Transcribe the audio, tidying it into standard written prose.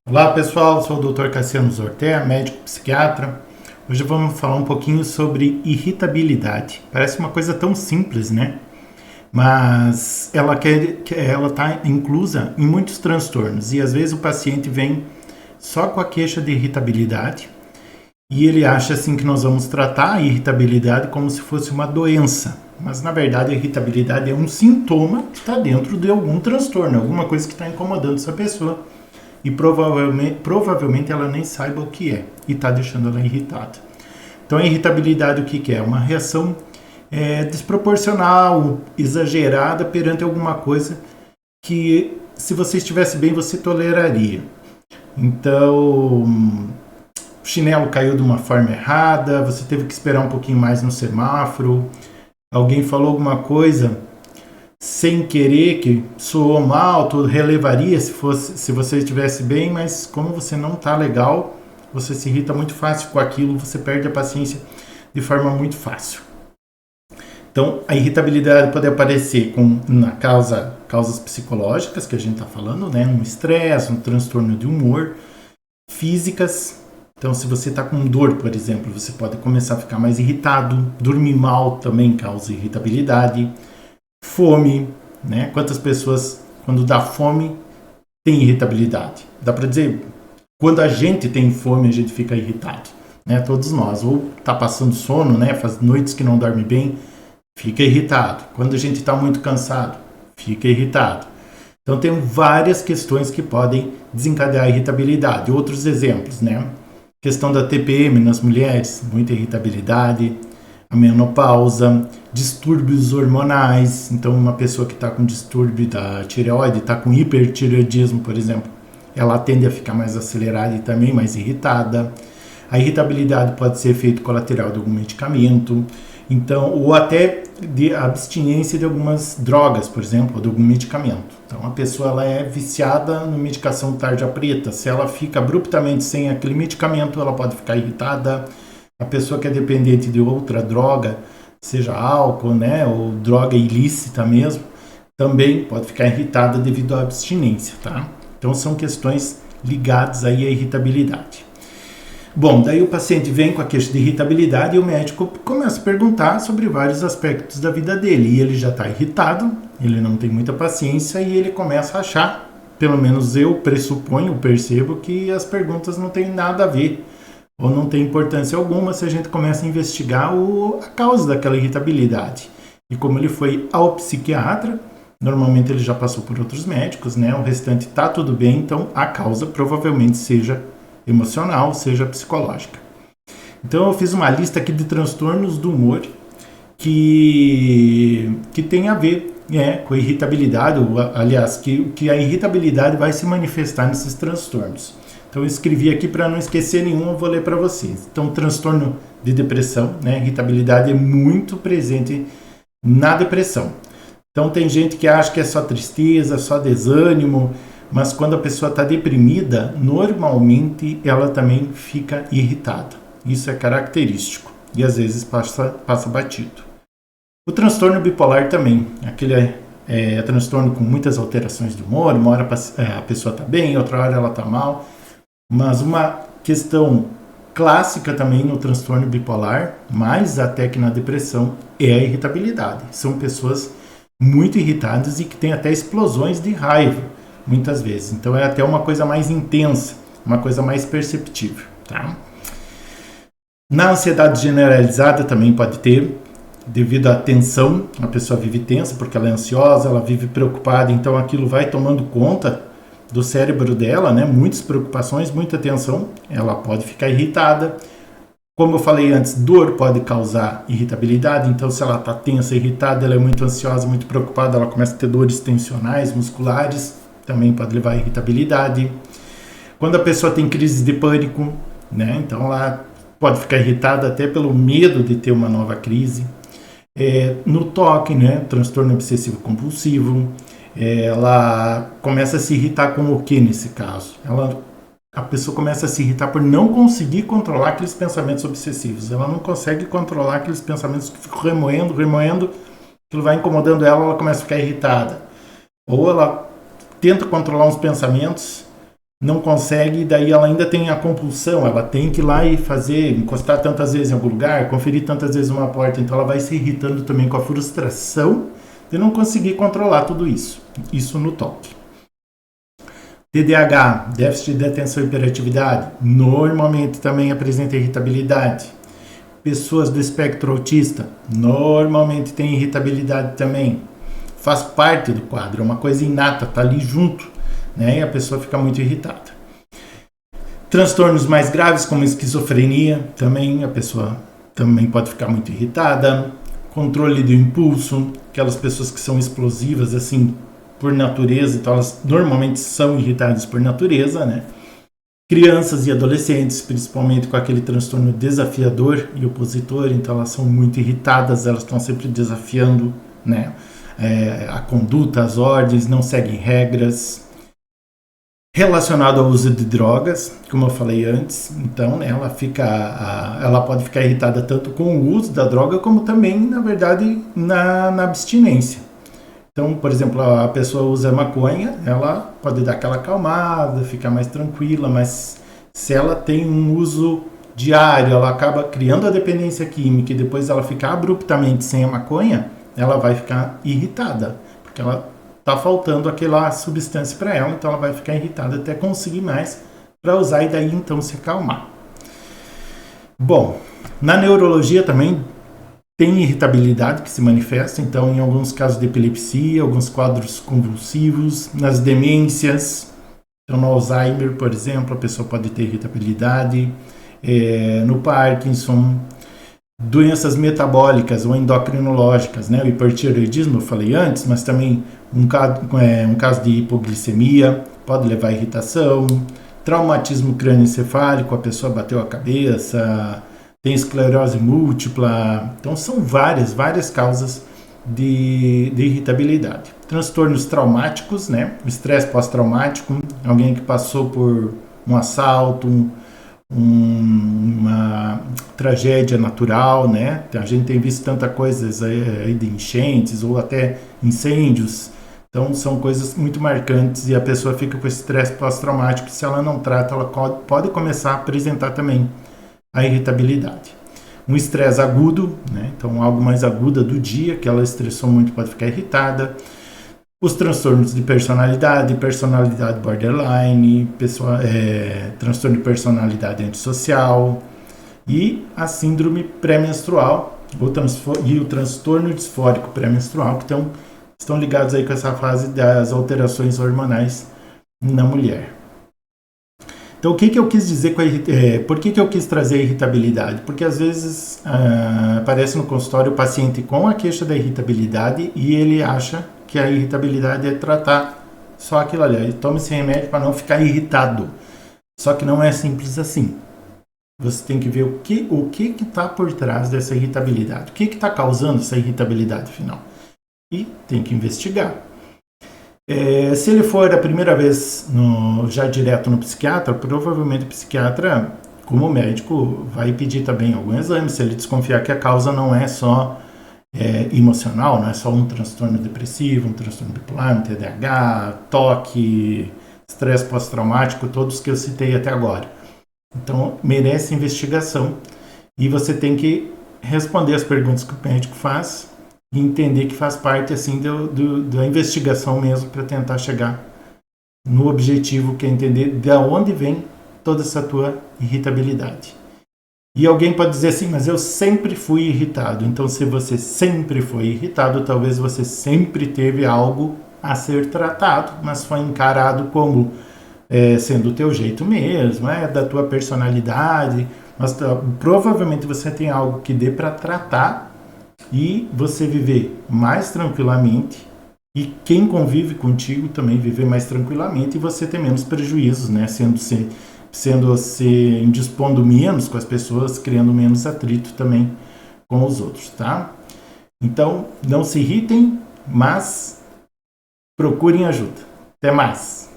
Olá pessoal, sou o Dr. Cassiano Zortea, médico psiquiatra. Hoje vamos falar um pouquinho sobre irritabilidade. Parece uma coisa tão simples, né? Mas ela está inclusa em muitos transtornos e às vezes o paciente vem só com a queixa de irritabilidade e ele acha assim que nós vamos tratar a irritabilidade como se fosse uma doença. Mas na verdade a irritabilidade é um sintoma que está dentro de algum transtorno, alguma coisa que está incomodando essa pessoa e provavelmente ela nem saiba o que é e está deixando ela irritada. Então a irritabilidade o que é? Uma reação desproporcional, exagerada perante alguma coisa que se você estivesse bem você toleraria. Então o chinelo caiu de uma forma errada, você teve que esperar um pouquinho mais no semáforo, alguém falou alguma coisa sem querer, que soou mal, tu relevaria se você estivesse bem, mas como você não está legal, você se irrita muito fácil com aquilo, você perde a paciência de forma muito fácil. Então, a irritabilidade pode aparecer na causas psicológicas, que a gente está falando, né? Um estresse, um transtorno de humor, físicas. Então, se você está com dor, por exemplo, você pode começar a ficar mais irritado. Dormir mal também causa irritabilidade. Fome, né? Quantas pessoas, quando dá fome, tem irritabilidade? Dá para dizer, quando a gente tem fome, a gente fica irritado, né? Todos nós, ou tá passando sono, né? Faz noites que não dorme bem, fica irritado. Quando a gente está muito cansado, fica irritado. Então tem várias questões que podem desencadear a irritabilidade. Outros exemplos, né? Questão da TPM nas mulheres, muita irritabilidade. A menopausa, distúrbios hormonais. Então, uma pessoa que está com distúrbio da tireoide, está com hipertireoidismo, por exemplo, ela tende a ficar mais acelerada e também mais irritada. A irritabilidade pode ser efeito colateral de algum medicamento, então, ou até de abstinência de algumas drogas, por exemplo, ou de algum medicamento. Então, a pessoa ela é viciada na medicação tarja preta. Se ela fica abruptamente sem aquele medicamento, ela pode ficar irritada. A pessoa que é dependente de outra droga, seja álcool, né, ou droga ilícita mesmo, também pode ficar irritada devido à abstinência, tá? Então são questões ligadas aí à irritabilidade. Bom, daí o paciente vem com a queixa de irritabilidade e o médico começa a perguntar sobre vários aspectos da vida dele. E ele já está irritado, ele não tem muita paciência e ele começa a achar, pelo menos eu pressuponho, percebo que as perguntas não têm nada a ver ou não tem importância alguma se a gente começa a investigar a causa daquela irritabilidade. E como ele foi ao psiquiatra, normalmente ele já passou por outros médicos, né? O restante está tudo bem, então a causa provavelmente seja emocional, seja psicológica. Então eu fiz uma lista aqui de transtornos do humor que tem a ver com a irritabilidade, ou, aliás, que a irritabilidade vai se manifestar nesses transtornos. Então eu escrevi aqui para não esquecer nenhum, eu vou ler para vocês. Então, transtorno de depressão, né? Irritabilidade é muito presente na depressão. Então tem gente que acha que é só tristeza, só desânimo, mas quando a pessoa está deprimida, normalmente ela também fica irritada. Isso é característico e às vezes passa batido. O transtorno bipolar também, aquele transtorno com muitas alterações de humor, uma hora a pessoa está bem, outra hora ela está mal. Mas uma questão clássica também no transtorno bipolar, mais até que na depressão, é a irritabilidade. São pessoas muito irritadas e que têm até explosões de raiva, muitas vezes. Então é até uma coisa mais intensa, uma coisa mais perceptível. Tá? Na ansiedade generalizada também pode ter, devido à tensão, a pessoa vive tensa porque ela é ansiosa, ela vive preocupada, então aquilo vai tomando conta do cérebro dela, né? Muitas preocupações, muita tensão, ela pode ficar irritada. Como eu falei antes, dor pode causar irritabilidade, então se ela está tensa, irritada, ela é muito ansiosa, muito preocupada, ela começa a ter dores tensionais, musculares, também pode levar a irritabilidade. Quando a pessoa tem crise de pânico, né? Então ela pode ficar irritada até pelo medo de ter uma nova crise. No toque, né? Transtorno obsessivo compulsivo, ela começa a se irritar com o que nesse caso? A pessoa começa a se irritar por não conseguir controlar aqueles pensamentos obsessivos. Ela não consegue controlar aqueles pensamentos que ficam remoendo, aquilo vai incomodando ela começa a ficar irritada. Ou ela tenta controlar uns pensamentos, não consegue, daí ela ainda tem a compulsão, ela tem que ir lá e fazer, encostar tantas vezes em algum lugar, conferir tantas vezes uma porta, então ela vai se irritando também com a frustração de não conseguir controlar tudo isso. Isso no toque. TDAH, déficit de atenção e hiperatividade, normalmente também apresenta irritabilidade. Pessoas do espectro autista, normalmente têm irritabilidade também. Faz parte do quadro, é uma coisa inata, tá ali junto, né? E a pessoa fica muito irritada. Transtornos mais graves, como esquizofrenia, também a pessoa também pode ficar muito irritada. Controle do impulso, aquelas pessoas que são explosivas, assim, por natureza, então elas normalmente são irritadas por natureza, né? Crianças e adolescentes, principalmente com aquele transtorno desafiador e opositor, então elas são muito irritadas, elas estão sempre desafiando, né? A conduta, as ordens, não seguem regras. Relacionado ao uso de drogas, como eu falei antes, então, né, ela pode ficar irritada tanto com o uso da droga como também, na verdade, na abstinência. Então, por exemplo, a pessoa usa maconha, ela pode dar aquela acalmada, ficar mais tranquila, mas se ela tem um uso diário, ela acaba criando a dependência química e depois ela fica abruptamente sem a maconha, ela vai ficar irritada, porque ela está faltando aquela substância para ela, então ela vai ficar irritada até conseguir mais para usar e daí então se acalmar. Bom, na neurologia também tem irritabilidade que se manifesta, então, em alguns casos de epilepsia, alguns quadros convulsivos, nas demências, então, no Alzheimer, por exemplo, a pessoa pode ter irritabilidade, no Parkinson, doenças metabólicas ou endocrinológicas, né? O hipertireoidismo eu falei antes, mas também um caso de hipoglicemia pode levar a irritação, traumatismo crânioencefálico, a pessoa bateu a cabeça, tem esclerose múltipla, então são várias causas de irritabilidade. Transtornos traumáticos, né? O estresse pós-traumático, alguém que passou por um assalto, uma tragédia natural, né? A gente tem visto tanta coisa aí de enchentes ou até incêndios, então são coisas muito marcantes e a pessoa fica com esse estresse pós-traumático, se ela não trata, ela pode começar a apresentar também a irritabilidade. Um estresse agudo, né? Então algo mais agudo do dia, que ela estressou muito, pode ficar irritada. Os transtornos de personalidade borderline, transtorno de personalidade antissocial e a síndrome pré-menstrual e o transtorno disfórico pré-menstrual, que estão ligados aí com essa fase das alterações hormonais na mulher. Então, o que eu quis dizer por que eu quis trazer a irritabilidade? Porque às vezes aparece no consultório o paciente com a queixa da irritabilidade e ele acha que a irritabilidade é tratar só aquilo ali. Ele toma esse remédio para não ficar irritado. Só que não é simples assim. Você tem que ver o que está por trás dessa irritabilidade. O que está causando essa irritabilidade final. E tem que investigar. Se ele for a primeira vez já direto no psiquiatra, provavelmente o psiquiatra, como médico, vai pedir também algum exame, se ele desconfiar que a causa não é só emocional, não é só um transtorno depressivo, um transtorno bipolar, um TDAH, toque, estresse pós-traumático, todos que eu citei até agora. Então, merece investigação e você tem que responder as perguntas que o médico faz e entender que faz parte assim da investigação mesmo para tentar chegar no objetivo, que é entender de onde vem toda essa tua irritabilidade. E alguém pode dizer assim, mas eu sempre fui irritado. Então, se você sempre foi irritado, talvez você sempre teve algo a ser tratado, mas foi encarado como sendo o teu jeito mesmo, da tua personalidade. Mas provavelmente você tem algo que dê para tratar e você viver mais tranquilamente e quem convive contigo também viver mais tranquilamente e você ter menos prejuízos, né? Indispondo menos com as pessoas, criando menos atrito também com os outros, tá? Então, não se irritem, mas procurem ajuda. Até mais!